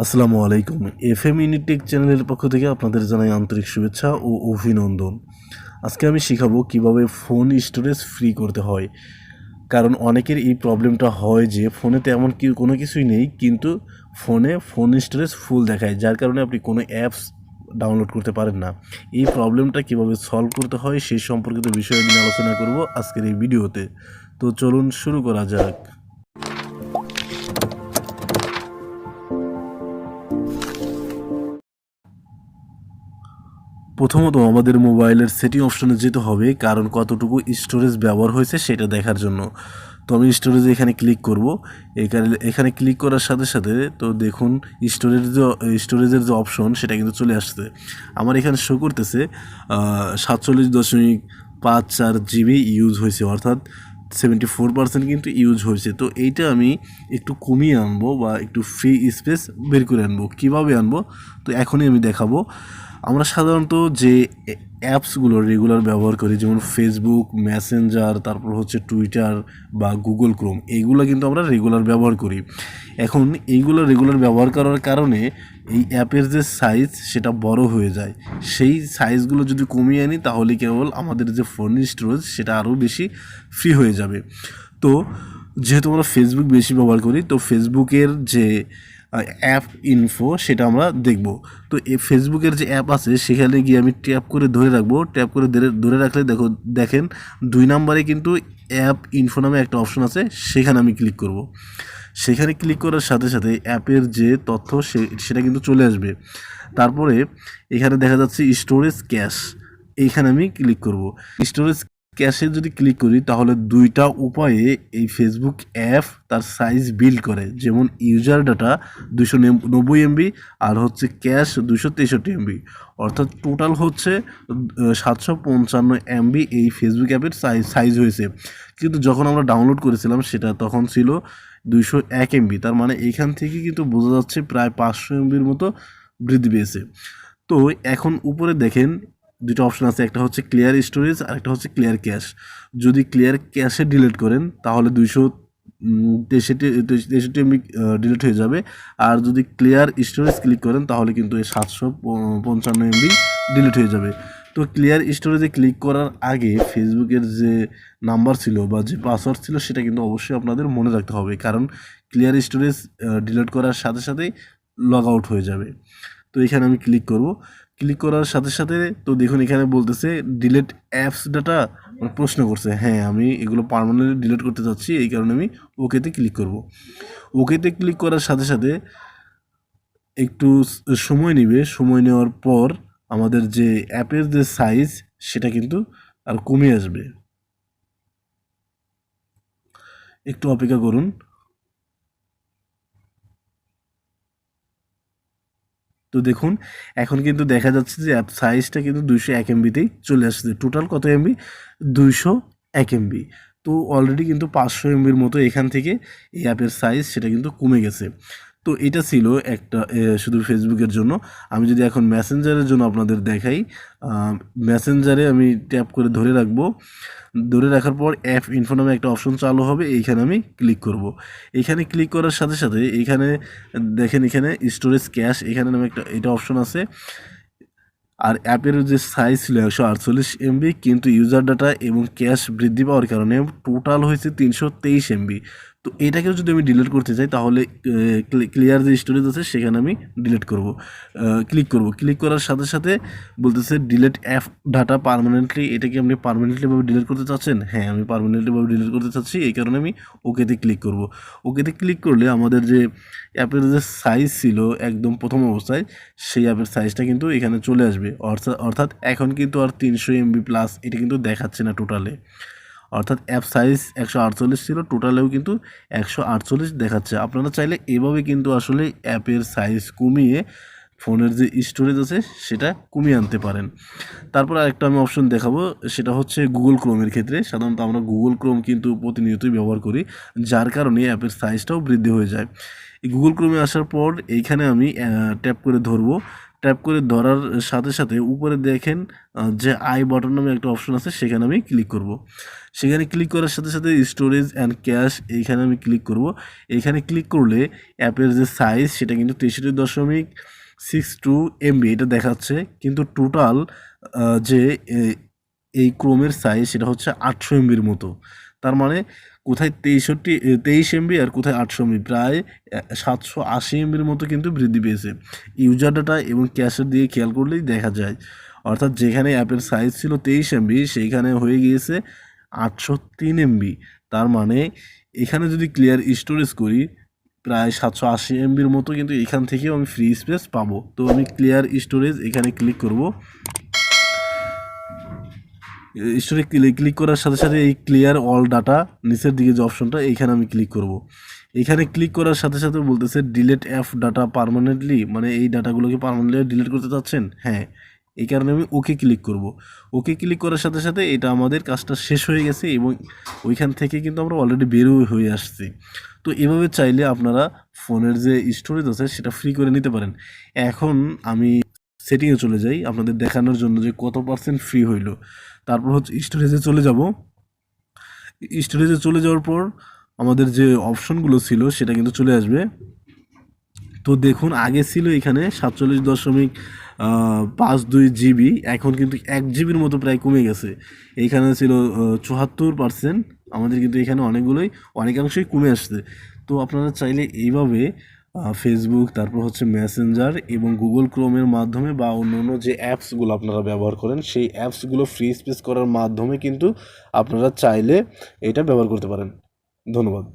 আসসালামু আলাইকুম। এফএম ইউনিটেক চ্যানেলের পক্ষ থেকে আপনাদের জানাই আন্তরিক শুভেচ্ছা ও অভিনন্দন। আজকে আমি শিখাবো কিভাবে ফোন স্টোরেজ ফ্রি করতে হয়। কারণ অনেকের এই প্রবলেমটা হয় যে ফোনে তেমন কোনো কিছুই নেই, কিন্তু ফোন স্টোরেজ ফুল দেখায়, যার কারণে আপনি কোনো অ্যাপস ডাউনলোড করতে পারেন না। এই প্রবলেমটা কিভাবে সলভ করতে হয় সেই সম্পর্কিত বিষয় নিয়ে আলোচনা করব আজকের এই ভিডিওতে। তো চলুন শুরু করা যাক। প্রথমত আমাদের মোবাইলের সেটিং অপশনে যেতে হবে, কারণ কতটুকু স্টোরেজ ব্যবহার হয়েছে সেটা দেখার জন্য। তো আমি স্টোরেজে এখানে ক্লিক করব। এখানে ক্লিক করার সাথে সাথে তো দেখুন স্টোরেজের যে অপশন সেটা কিন্তু চলে আসছে। আমার এখানে শো করতেছে 47.54 GB ইউজ হয়েছে, অর্থাৎ 74% কিন্তু ইউজ হয়েছে। তো এইটা আমি একটু কমিয়ে আনবো বা একটু ফ্রি স্পেস বের করে আনবো। কীভাবে আনবো তো এখনই আমি দেখাবো। আমরা সাধারণত যে অ্যাপসগুলো রেগুলার ব্যবহার করি, যেমন ফেসবুক, মেসেঞ্জার, তারপর হচ্ছে টুইটার বা গুগল ক্রোম, এইগুলো কিন্তু আমরা রেগুলার ব্যবহার করি। এখন এইগুলো রেগুলার ব্যবহার করার কারণে এই অ্যাপের যে সাইজ সেটা বড় হয়ে যায়। সেই সাইজগুলো যদি কমিয়ে আনি তাহলে কেবল আমাদের যে ফোন স্টোরেজ সেটা আরও বেশি ফ্রি হয়ে যাবে। তো যেহেতু আমরা ফেসবুক বেশি ব্যবহার করি, তো ফেসবুকের যে অ্যাপ ইনফো সেটা আমরা দেখব। তো এই ফেসবুকের যে অ্যাপ আছে সেখানে গিয়ে আমি ট্যাপ করে ধরে রাখবো। ট্যাপ করে ধরে রাখলে দেখেন 2 নম্বরে কিন্তু অ্যাপ ইনফো নামে একটা অপশন আছে, সেখানে আমি ক্লিক করব। সেখানে ক্লিক করার সাথে সাথে অ্যাপের যে তথ্য সেটা কিন্তু চলে আসবে। তারপরে এখানে দেখা যাচ্ছে স্টোরেজ ক্যাশ, এইখানে আমি ক্লিক করব। স্টোরেজ ক্যাশে যদি ক্লিক করি তাহলে দুইটা উপায়ে এই ফেসবুক অ্যাপ তার সাইজ বিল্ড করে, যেমন ইউজার ডাটা 290 MB আর হচ্ছে ক্যাশ 263 MB, অর্থাৎ টোটাল হচ্ছে 755 MB এই ফেসবুক অ্যাপের সাইজ হয়েছে। কিন্তু যখন আমরা ডাউনলোড করেছিলাম সেটা তখন ছিল 201 MB, তার মানে এইখান থেকে কিন্তু বোঝা যাচ্ছে প্রায় 500 MBর মতো বৃদ্ধি পেয়েছে। তো এখন উপরে দেখেন দুটো অপশন আছে, একটা হচ্ছে ক্লিয়ার স্টোরেজ আর একটা হচ্ছে ক্লিয়ার ক্যাশ। যদি ক্লিয়ার ক্যাশে ডিলিট করেন তাহলে 263 MB ডিলিট হয়ে যাবে, আর যদি ক্লিয়ার স্টোরেজ ক্লিক করেন তাহলে কিন্তু এই 755 MB ডিলিট হয়ে যাবে। তো ক্লিয়ার স্টোরেজে ক্লিক করার আগে ফেসবুকের যে নাম্বার ছিল বা যে পাসওয়ার্ড ছিল সেটা কিন্তু অবশ্যই আপনাদের মনে রাখতে হবে, কারণ ক্লিয়ার স্টোরেজ ডিলিট করার সাথে সাথেই লগ আউট হয়ে যাবে। তো এখানে আমি ক্লিক করব। ক্লিক করার সাথে সাথে তো দেখুন এখানে বলতেছে ডিলিট অ্যাপস ডাটা, প্রশ্ন করছে। হ্যাঁ, আমি এগুলো পার্মানেন্টলি ডিলিট করতে চাচ্ছি, এই কারণে আমি ওকেতে ক্লিক করব। ওকেতে ক্লিক করার সাথে সাথে একটু সময় নেবে। সময় নেওয়ার পর আমাদের যে অ্যাপের যে সাইজ সেটা কিন্তু আর কমে আসবে। একটু অপেক্ষা করুন। তো দেখুন এখন কিন্তু দেখা যাচ্ছে যে অ্যাপ সাইজটা কিন্তু 201 MBতেই চলে আসছে। টোটাল কত এমবি? 201 MB। তো অলরেডি কিন্তু 500 MBর মতো এখান থেকে এই অ্যাপের সাইজ সেটা কিন্তু কমে গেছে। তো এটা ছিল একটা শুধু ফেসবুকের জন্য। আমি যদি এখন মেসেঞ্জারের জন্য আপনাদের দেখাই, মেসেঞ্জারে আমি ট্যাপ করে ধরে রাখবো। ধরে রাখার পর অ্যাপ ইনফো নামে একটা অপশন চালু হবে, এইখানে আমি ক্লিক করব। এইখানে ক্লিক করার সাথে সাথে এইখানে দেখেন এখানে স্টোরেজ ক্যাশ এখানে নামে একটা এটা অপশন আছে। আর অ্যাপের যে সাইজ ছিল 148 MB, কিন্তু ইউজার ডাটা এবং ক্যাশ বৃদ্ধি পাওয়ার কারণে টোটাল হয়েছে 323 MB। তো এটাকেও যদি আমি ডিলিট করতে চাই তাহলে ক্লিয়ার যে স্টোরেজ আছে সেখানে আমি ডিলিট করব। ক্লিক করব। ক্লিক করার সাথে সাথে বলতেছে ডিলিট অ্যাপ ডাটা পার্মানেন্টলি। এটা কি আপনি পার্মানেন্টলিভাবে ডিলিট করতে চাচ্ছেন? হ্যাঁ, আমি পার্মানেন্টলিভাবে ডিলিট করতে চাচ্ছি, এই কারণে আমি ওকেতে ক্লিক করব। ওকেতে ক্লিক করলে আমাদের যে অ্যাপের যে সাইজ ছিল একদম প্রথম অবস্থায়, সেই অ্যাপের সাইজটা কিন্তু এখানে চলে আসবে। অর্থাৎ এখন কিন্তু আর 300 MB প্লাস এটা কিন্তু দেখাচ্ছে না টোটালে। অর্থাৎ অ্যাপ সাইজ 148 ছিল, টোটালেও কিন্তু 148 দেখাচ্ছে। আপনারা চাইলে এভাবে কিন্তু আসলে অ্যাপের সাইজ কমিয়ে ফোনের যে স্টোরেজ আছে সেটা কমিয়ে আনতে পারেন। তারপর আরেকটা আমি অপশন দেখাবো, সেটা হচ্ছে গুগল ক্রোমের ক্ষেত্রে। সাধারণত আমরা গুগল ক্রোম কিন্তু প্রতিনিয়তই ব্যবহার করি, যার কারণে অ্যাপের সাইজটাও বৃদ্ধি হয়ে যায়। এই গুগল ক্রোমে আসার পর এইখানে আমি ট্যাপ করে ধরবো। ট্যাপ করে ধরার সাথে সাথে উপরে দেখেন যে আই বাটন নামে একটা অপশন আছে, সেখানে আমি ক্লিক করব। সেখানে ক্লিক করার সাথে সাথে স্টোরেজ অ্যান্ড ক্যাশ এইখানে আমি ক্লিক করব। এখানে ক্লিক করলে অ্যাপের যে সাইজ সেটা কিন্তু 63.62 MB এটা দেখাচ্ছে, কিন্তু টোটাল যে এই ক্রোমের সাইজ সেটা হচ্ছে 800 MBর মতো। তার মানে কোথায় 23 MB আর কোথায় 800 MB, প্রায় 780 MBর মতো কিন্তু বৃদ্ধি পেয়েছে। ইউজার ডাটা এবং ক্যাশের দিয়ে খেয়াল করলেই দেখা যায়, অর্থাৎ যেখানে অ্যাপের সাইজ ছিল 23 MB সেইখানে হয়ে গিয়েছে 803 MB। তার মানে এখানে যদি ক্লিয়ার স্টোরেজ করি প্রায় 780 MBর মতো কিন্তু এখান থেকেও আমি ফ্রি স্পেস পাবো। তো আমি ক্লিয়ার স্টোরেজ এখানে ক্লিক করব। স্টোরে ক্লিক করার সাথে সাথে এই ক্লিয়ার অল ডাটা নিচের দিকে যে অপশনটা এইখানে আমি ক্লিক করব। এখানে ক্লিক করার সাথে সাথে বলতেছে ডিলেট অ্যাপ ডাটা পার্মানেন্টলি, মানে এই ডাটাগুলোকে পার্মানেন্টলি ডিলিট করতে চাচ্ছেন। হ্যাঁ, এই কারণে আমি ওকে ক্লিক করব। ওকে ক্লিক করার সাথে সাথে এটা আমাদের কাজটা শেষ হয়ে গেছে এবং ওইখান থেকে কিন্তু আমরা অলরেডি বেরো হয়ে আসছি। তো এভাবে চাইলে আপনারা ফোনের যে স্টোরেজ আছে সেটা ফ্রি করে নিতে পারেন। এখন আমি সেটিংয়ে চলে যাই আপনাদের দেখানোর জন্য যে কত পার্সেন্ট ফ্রি হইলো। তারপর হচ্ছে স্টোরেজে চলে যাব। স্টোরেজে চলে যাওয়ার পর আমাদের যে অপশনগুলো ছিল সেটা কিন্তু চলে আসবে। তো দেখুন আগে ছিল এখানে 47.52 GB, এখন কিন্তু 1 GB মতো প্রায় কমে গেছে। এইখানে ছিল 74%, আমাদের কিন্তু এখানে অনেকাংশই কমে আসছে। তো আপনারা চাইলে এইভাবে ফেসবুক, তারপর হচ্ছে মেসেঞ্জার এবং গুগল ক্রোমের মাধ্যমে বা অন্য যে অ্যাপসগুলো আপনারা ব্যবহার করেন সেই অ্যাপসগুলো ফ্রি স্পেস করার মাধ্যমে কিন্তু আপনারা চাইলে এটা ব্যবহার করতে পারেন। ধন্যবাদ।